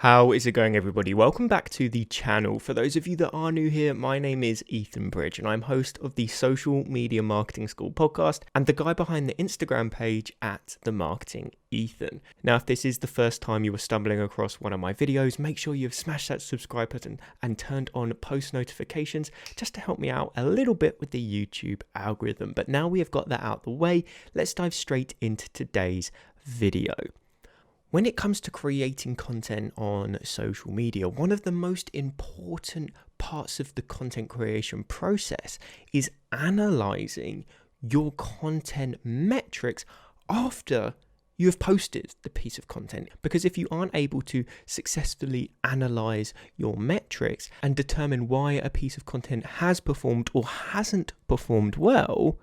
How is it going, everybody? Welcome back to the channel. For those of you that are new here, my name is Ethan Bridge and I'm host of the Social Media Marketing School podcast and the guy behind the Instagram page at The Marketing Ethan. Now, if this is the first time you were stumbling across one of my videos, make sure you've smashed that subscribe button and turned on post notifications just to help me out a little bit with the YouTube algorithm. But now we have got that out the way, let's dive straight into today's video. When it comes to creating content on social media, one of the most important parts of the content creation process is analyzing your content metrics after you have posted the piece of content. Because if you aren't able to successfully analyze your metrics and determine why a piece of content has performed or hasn't performed well,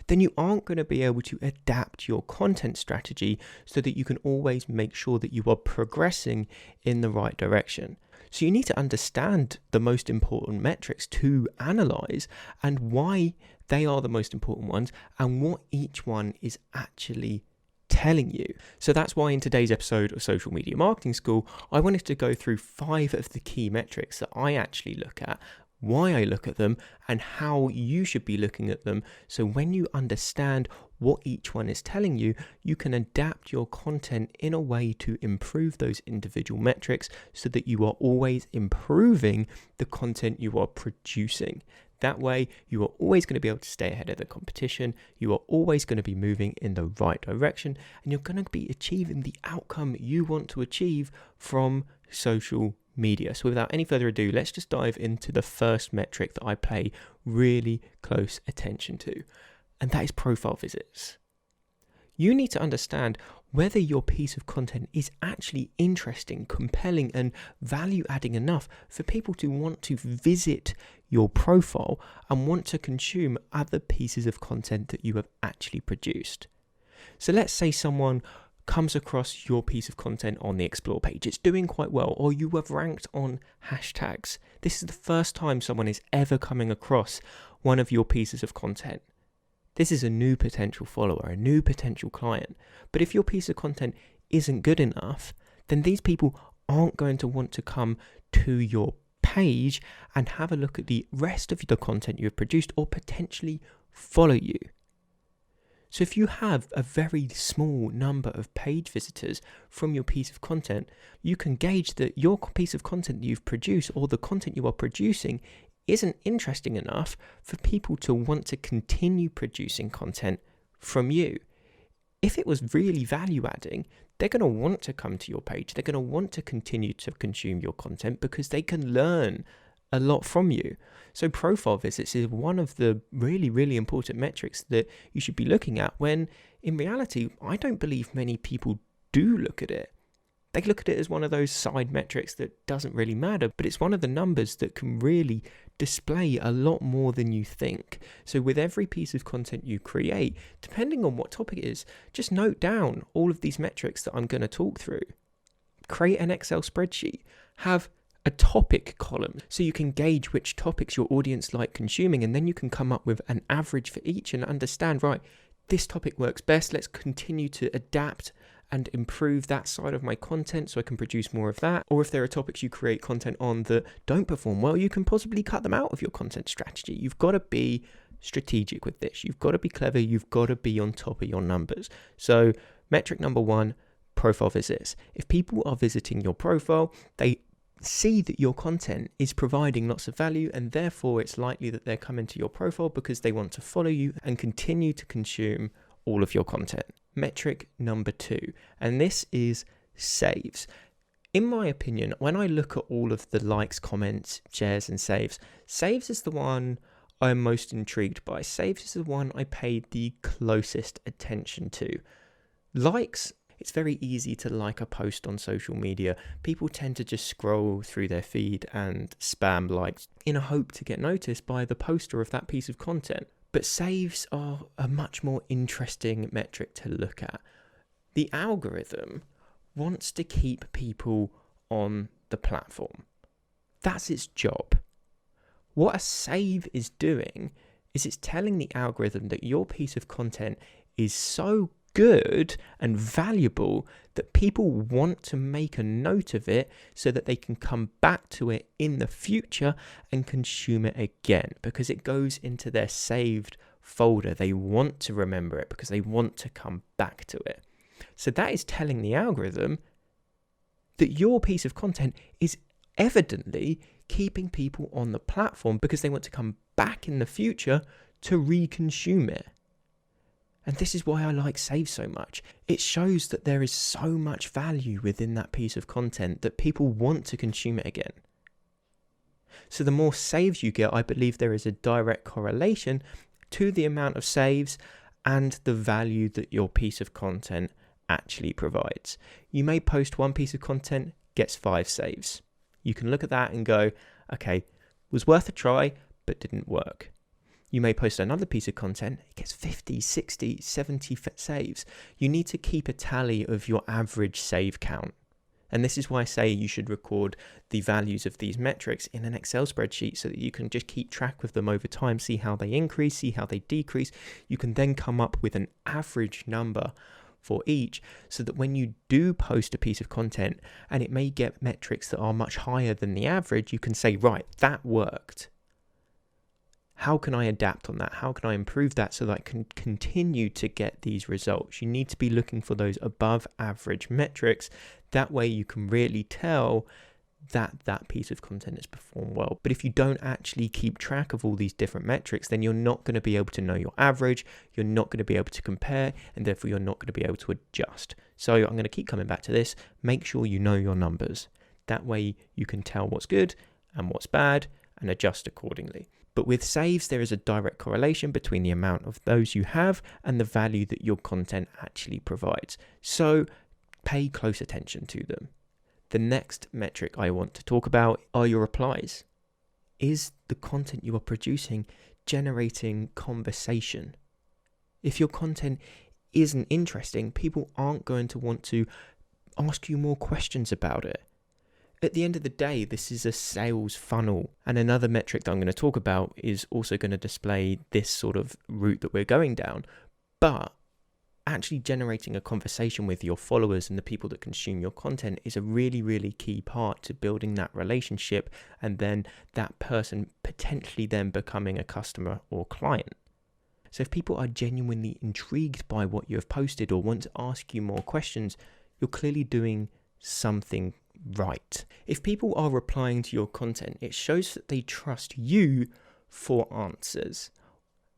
then you aren't going to be able to adapt your content strategy so that you can always make sure that you are progressing in the right direction. So you need to understand the most important metrics to analyze and why they are the most important ones and what each one is actually telling you. So that's why in today's episode of Social Media Marketing School, I wanted to go through 5 of the key metrics that I actually look at, why I look at them, and how you should be looking at them. So when you understand what each one is telling you, you can adapt your content in a way to improve those individual metrics so that you are always improving the content you are producing. That way, you are always going to be able to stay ahead of the competition. You are always going to be moving in the right direction, and you're going to be achieving the outcome you want to achieve from social media. So without any further ado, let's just dive into the first metric that I pay really close attention to, and that is profile visits. You need to understand whether your piece of content is actually interesting, compelling, and value-adding enough for people to want to visit your profile and want to consume other pieces of content that you have actually produced. So let's say someone comes across your piece of content on the Explore page. It's doing quite well, or you have ranked on hashtags. This is the first time someone is ever coming across one of your pieces of content. This is a new potential follower, a new potential client. But if your piece of content isn't good enough, then these people aren't going to want to come to your page and have a look at the rest of the content you have produced or potentially follow you. So if you have a very small number of page visitors from your piece of content, you can gauge that your piece of content that you've produced or the content you are producing isn't interesting enough for people to want to continue producing content from you. If it was really value adding, they're going to want to come to your page. They're going to want to continue to consume your content because they can learn a lot from you. So profile visits is one of the really, really important metrics that you should be looking at, when in reality, I don't believe many people do look at it. They look at it as one of those side metrics that doesn't really matter, but it's one of the numbers that can really display a lot more than you think. So with every piece of content you create, depending on what topic it is, just note down all of these metrics that I'm going to talk through. Create an Excel spreadsheet. Have a topic column so you can gauge which topics your audience like consuming, and then you can come up with an average for each and understand, right, this topic works best. Let's continue to adapt and improve that side of my content so I can produce more of that. Or if there are topics you create content on that don't perform well, you can possibly cut them out of your content strategy. You've got to be strategic with this. You've got to be clever. You've got to be on top of your numbers. So metric number 1, profile visits. If people are visiting your profile, they see that your content is providing lots of value, and therefore it's likely that they're coming to your profile because they want to follow you and continue to consume all of your content. Metric number 2, and this is saves. In my opinion, when I look at all of the likes, comments, shares, and saves is the one I'm most intrigued by. Saves is the one I paid the closest attention to. Likes, it's very easy to like a post on social media. People tend to just scroll through their feed and spam likes in a hope to get noticed by the poster of that piece of content. But saves are a much more interesting metric to look at. The algorithm wants to keep people on the platform. That's its job. What a save is doing is it's telling the algorithm that your piece of content is so good and valuable that people want to make a note of it so that they can come back to it in the future and consume it again, because it goes into their saved folder. They want to remember it because they want to come back to it. So that is telling the algorithm that your piece of content is evidently keeping people on the platform because they want to come back in the future to reconsume it. And this is why I like saves so much. It shows that there is so much value within that piece of content that people want to consume it again. So the more saves you get, I believe there is a direct correlation to the amount of saves and the value that your piece of content actually provides. You may post one piece of content, gets 5 saves. You can look at that and go, okay, was worth a try, but didn't work. You may post another piece of content, it gets 50, 60, 70 saves. You need to keep a tally of your average save count. And this is why I say you should record the values of these metrics in an Excel spreadsheet so that you can just keep track of them over time, see how they increase, see how they decrease. You can then come up with an average number for each so that when you do post a piece of content and it may get metrics that are much higher than the average, you can say, right, that worked. How can I adapt on that? How can I improve that so that I can continue to get these results? You need to be looking for those above average metrics. That way you can really tell that that piece of content has performed well. But if you don't actually keep track of all these different metrics, then you're not going to be able to know your average. You're not going to be able to compare, and therefore you're not going to be able to adjust. So I'm going to keep coming back to this. Make sure you know your numbers. That way you can tell what's good and what's bad and adjust accordingly. But with saves, there is a direct correlation between the amount of those you have and the value that your content actually provides. So pay close attention to them. The next metric I want to talk about are your replies. Is the content you are producing generating conversation? If your content isn't interesting, people aren't going to want to ask you more questions about it. At the end of the day, this is a sales funnel. And another metric that I'm going to talk about is also going to display this sort of route that we're going down. But actually generating a conversation with your followers and the people that consume your content is a really, really key part to building that relationship and then that person potentially then becoming a customer or client. So if people are genuinely intrigued by what you have posted or want to ask you more questions, you're clearly doing something right. If people are replying to your content, it shows that they trust you for answers.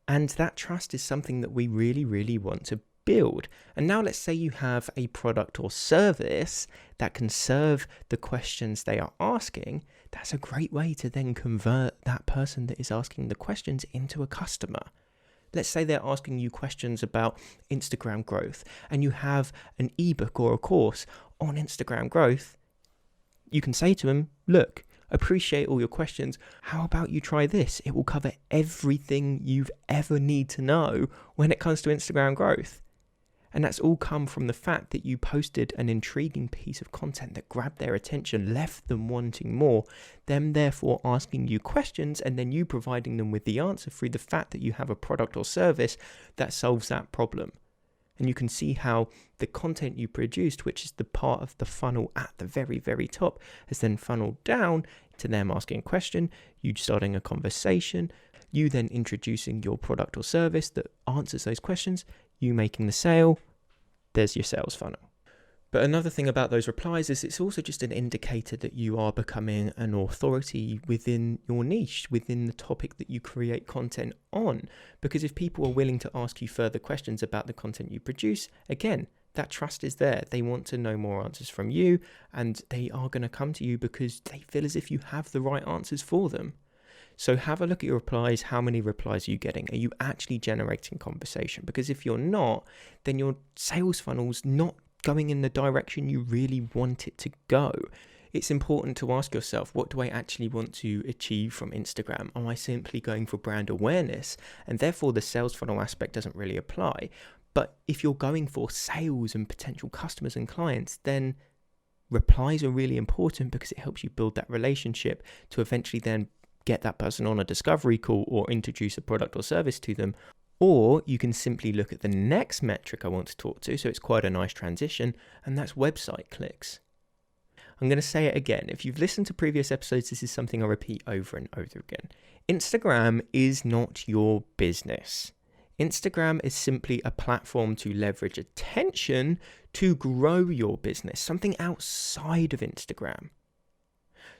And that trust is something that we really, really want to build. And now let's say you have a product or service that can serve the questions they are asking. That's a great way to then convert that person that is asking the questions into a customer. Let's say they're asking you questions about Instagram growth and you have an ebook or a course on Instagram growth. You can say to them, look, appreciate all your questions. How about you try this? It will cover everything you've ever need to know when it comes to Instagram growth. And that's all come from the fact that you posted an intriguing piece of content that grabbed their attention, left them wanting more, them therefore asking you questions and then you providing them with the answer through the fact that you have a product or service that solves that problem. And you can see how the content you produced, which is the part of the funnel at the very, very top, has then funneled down to them asking a question, you starting a conversation, you then introducing your product or service that answers those questions, you making the sale. There's your sales funnel. But another thing about those replies is it's also just an indicator that you are becoming an authority within your niche, within the topic that you create content on. Because if people are willing to ask you further questions about the content you produce, again, that trust is there. They want to know more answers from you and they are going to come to you because they feel as if you have the right answers for them. So have a look at your replies. How many replies are you getting? Are you actually generating conversation? Because if you're not, then your sales funnel's not going in the direction you really want it to go. It's important to ask yourself, what do I actually want to achieve from Instagram? Am I simply going for brand awareness? And therefore the sales funnel aspect doesn't really apply. But if you're going for sales and potential customers and clients, then replies are really important because it helps you build that relationship to eventually then get that person on a discovery call or introduce a product or service to them, Or you can simply look at the next metric I want to talk to, so it's quite a nice transition, and that's website clicks. I'm going to say it again. If you've listened to previous episodes, this is something I repeat over and over again. Instagram is not your business. Instagram is simply a platform to leverage attention to grow your business, something outside of Instagram.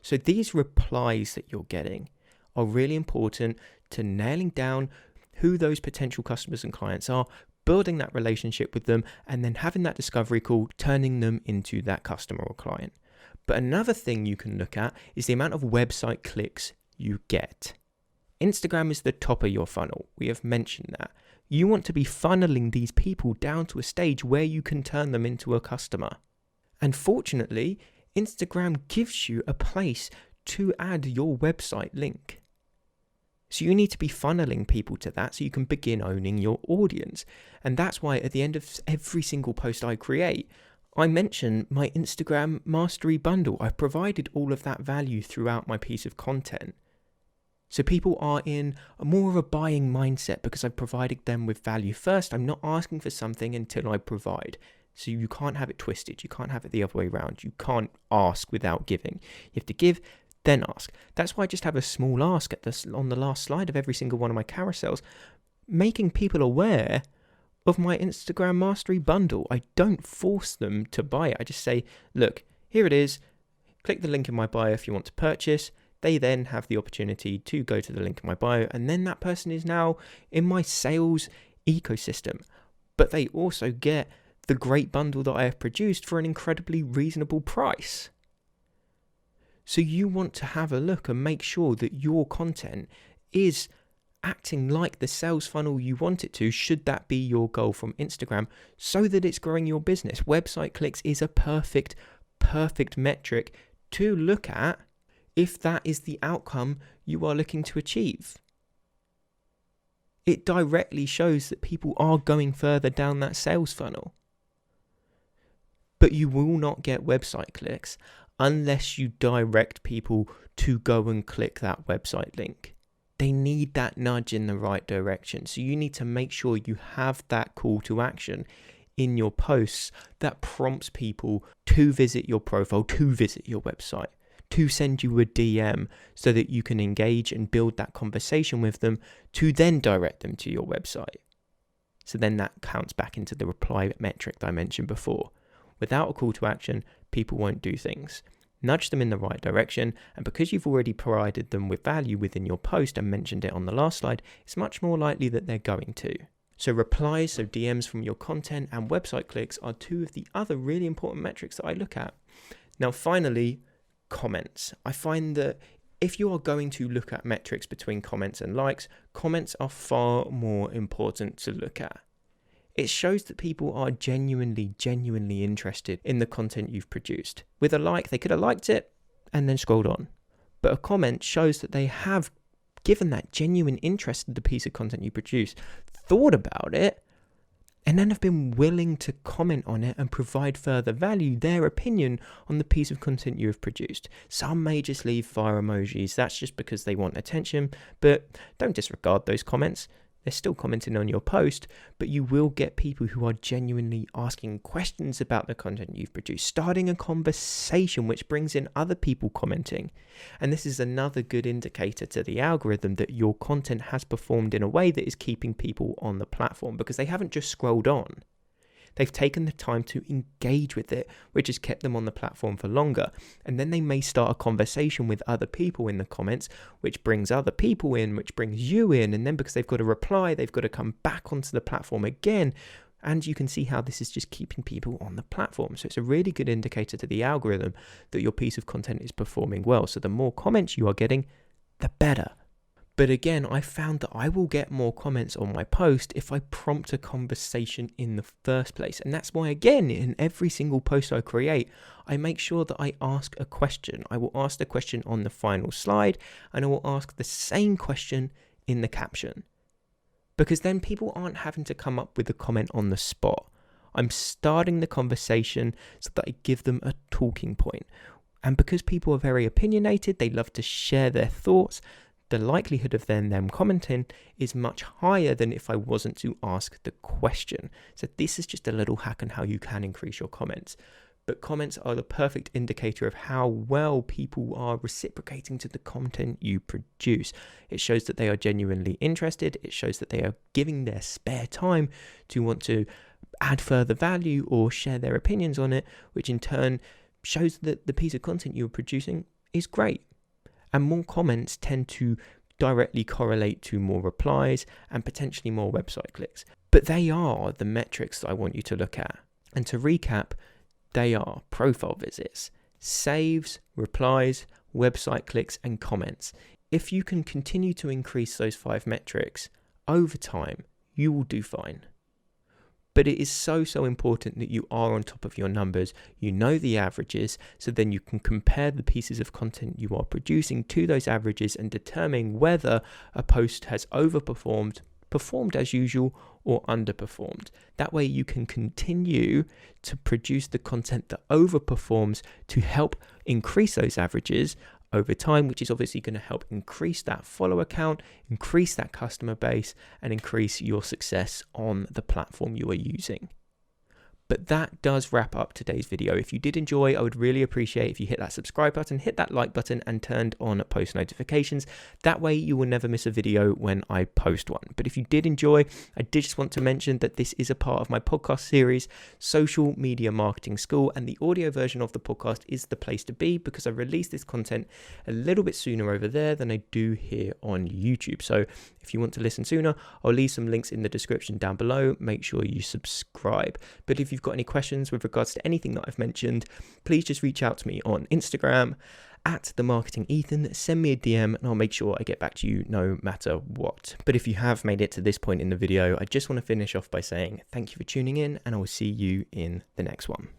So these replies that you're getting are really important to nailing down who those potential customers and clients are, building that relationship with them, and then having that discovery call, turning them into that customer or client. But another thing you can look at is the amount of website clicks you get. Instagram is the top of your funnel. We have mentioned that. You want to be funneling these people down to a stage where you can turn them into a customer. And fortunately, Instagram gives you a place to add your website link. So you need to be funneling people to that so you can begin owning your audience. And that's why at the end of every single post I create, I mention my Instagram Mastery Bundle. I've provided all of that value throughout my piece of content. So people are in more of a buying mindset because I've provided them with value first. I'm not asking for something until I provide. So you can't have it twisted. You can't have it the other way around. You can't ask without giving. You have to give, then ask. That's why I just have a small ask on the last slide of every single one of my carousels, making people aware of my Instagram Mastery Bundle. I don't force them to buy it. I just say, look, here it is. Click the link in my bio if you want to purchase. They then have the opportunity to go to the link in my bio, and then that person is now in my sales ecosystem. But they also get the great bundle that I have produced for an incredibly reasonable price. So you want to have a look and make sure that your content is acting like the sales funnel you want it to, should that be your goal from Instagram, so that it's growing your business. Website clicks is a perfect metric to look at if that is the outcome you are looking to achieve. It directly shows that people are going further down that sales funnel. But you will not get website clicks unless you direct people to go and click that website link. They need that nudge in the right direction. So you need to make sure you have that call to action in your posts that prompts people to visit your profile, to visit your website, to send you a DM so that you can engage and build that conversation with them, to then direct them to your website. So then that counts back into the reply metric that I mentioned before. Without a call to action, people won't do things. Nudge them in the right direction, and because you've already provided them with value within your post and mentioned it on the last slide, it's much more likely that they're going to. So replies, so DMs from your content, and website clicks are two of the other really important metrics that I look at. Now finally, comments. I find that if you are going to look at metrics between comments and likes, comments are far more important to look at. It shows that people are genuinely interested in the content you've produced. With a like, they could have liked it and then scrolled on. But a comment shows that they have given that genuine interest in the piece of content you produce, thought about it, and then have been willing to comment on it and provide further value, their opinion on the piece of content you have produced. Some may just leave via emojis. That's just because they want attention, but don't disregard those comments. They're still commenting on your post, but you will get people who are genuinely asking questions about the content you've produced, starting a conversation which brings in other people commenting. And this is another good indicator to the algorithm that your content has performed in a way that is keeping people on the platform, because they haven't just scrolled on. They've taken the time to engage with it, which has kept them on the platform for longer. And then they may start a conversation with other people in the comments, which brings other people in, which brings you in. And then because they've got to reply, they've got to come back onto the platform again. And you can see how this is just keeping people on the platform. So it's a really good indicator to the algorithm that your piece of content is performing well. So the more comments you are getting, the better. But again, I found that I will get more comments on my post if I prompt a conversation in the first place. And that's why, again, in every single post I create, I make sure that I ask a question. I will ask the question on the final slide, and I will ask the same question in the caption. Because then people aren't having to come up with a comment on the spot. I'm starting the conversation so that I give them a talking point. And because people are very opinionated, they love to share their thoughts, the likelihood of them commenting is much higher than if I wasn't to ask the question. So this is just a little hack on how you can increase your comments. But comments are the perfect indicator of how well people are reciprocating to the content you produce. It shows that they are genuinely interested. It shows that they are giving their spare time to want to add further value or share their opinions on it, which in turn shows that the piece of content you're producing is great. And more comments tend to directly correlate to more replies and potentially more website clicks. But they are the metrics that I want you to look at. And to recap, they are profile visits, saves, replies, website clicks, and comments. If you can continue to increase those 5 metrics over time, you will do fine. But it is so important that you are on top of your numbers, you know the averages, so then you can compare the pieces of content you are producing to those averages and determine whether a post has overperformed, performed as usual, or underperformed. That way you can continue to produce the content that overperforms to help increase those averages over time, which is obviously going to help increase that follower count, increase that customer base, and increase your success on the platform you are using. But that does wrap up today's video. If you did enjoy, I would really appreciate if you hit that subscribe button, hit that like button, and turned on post notifications. That way you will never miss a video when I post one. But if you did enjoy, I did just want to mention that this is a part of my podcast series, Social Media Marketing School, and the audio version of the podcast is the place to be because I release this content a little bit sooner over there than I do here on YouTube. So if you want to listen sooner, I'll leave some links in the description down below. Make sure you subscribe. But if you've got any questions with regards to anything that I've mentioned, please just reach out to me on Instagram at @themarketingethan. Send me a DM and I'll make sure I get back to you no matter what. But if you have made it to this point in the video, I just want to finish off by saying thank you for tuning in and I will see you in the next one.